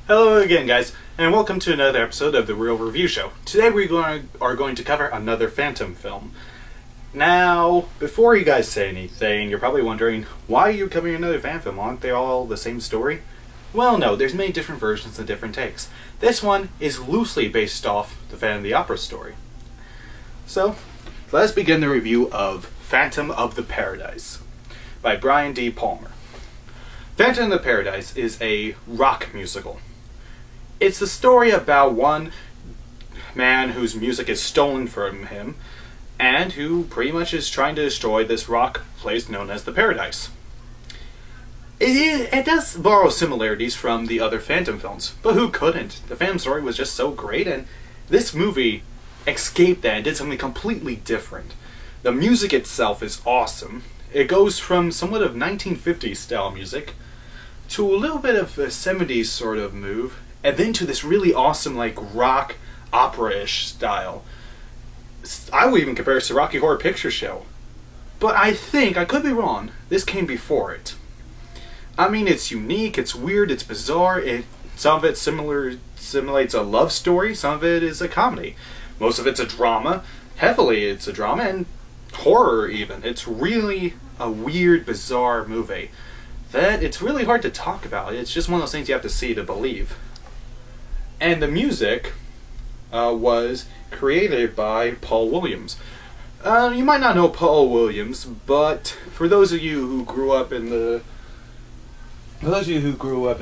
Hello again, guys, and welcome to another episode of The Real Review Show. Today we are going to cover another Phantom film. Now, before you guys say anything, you're probably wondering, why are you covering another Phantom film? Aren't they all the same story? Well, no, there's many different versions and different takes. This one is loosely based off the Phantom of the Opera story. So, let's begin the review of Phantom of the Paradise by Brian D. Palmer. Phantom of the Paradise is a rock musical. It's the story about one man whose music is stolen from him, and who pretty much is trying to destroy this rock place known as the Paradise. It does borrow similarities from the other Phantom films, but who couldn't? The Phantom story was just so great, and this movie escaped that and did something completely different. The music itself is awesome. It goes from somewhat of 1950s style music to a little bit of a 70s sort of move, and then to this really awesome, like, rock opera-ish style. I would even compare it to Rocky Horror Picture Show. But I think, I could be wrong, this came before it. I mean, it's unique, it's weird, it's bizarre, some of it simulates a love story, some of it is a comedy. Most of it's a drama, heavily it's a drama, and horror even. It's really a weird, bizarre movie that it's really hard to talk about. It's just one of those things you have to see to believe. And the music was created by Paul Williams. You might not know Paul Williams, but for those of you who grew up as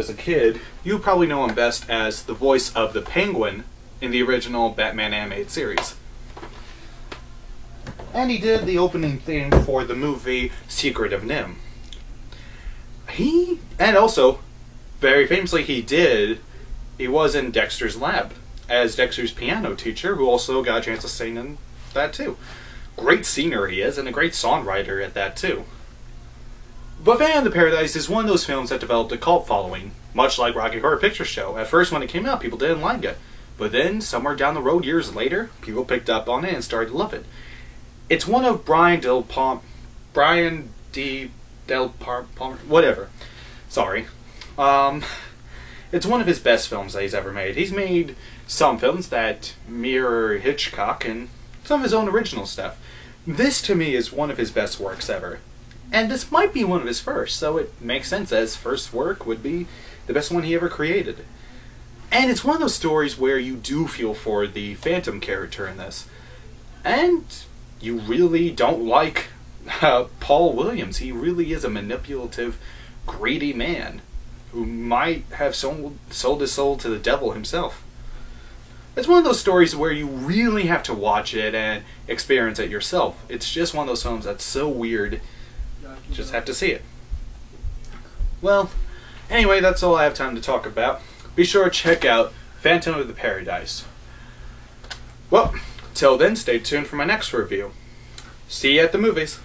a kid, you probably know him best as the voice of the Penguin in the original Batman animated series. And he did the opening theme for the movie Secret of NIMH. And also, very famously, he was in Dexter's Lab as Dexter's piano teacher, who also got a chance to sing in that too. Great singer he is, and a great songwriter at that too. But Phantom of the Paradise is one of those films that developed a cult following, much like Rocky Horror Picture Show. At first when it came out, people didn't like it. But then, somewhere down the road, years later, people picked up on it and started to love it. It's one of Brian D. Palmer, whatever. Sorry. It's one of his best films that he's ever made. He's made some films that mirror Hitchcock and some of his own original stuff. This, to me, is one of his best works ever. And this might be one of his first, so it makes sense that his first work would be the best one he ever created. And it's one of those stories where you do feel for the Phantom character in this. And you really don't like Paul Williams. He really is a manipulative, greedy man who might have sold his soul to the devil himself. It's one of those stories where you really have to watch it and experience it yourself. It's just one of those films that's so weird, you just have to see it. Well, anyway, that's all I have time to talk about. Be sure to check out Phantom of the Paradise. Well, till then, stay tuned for my next review. See you at the movies.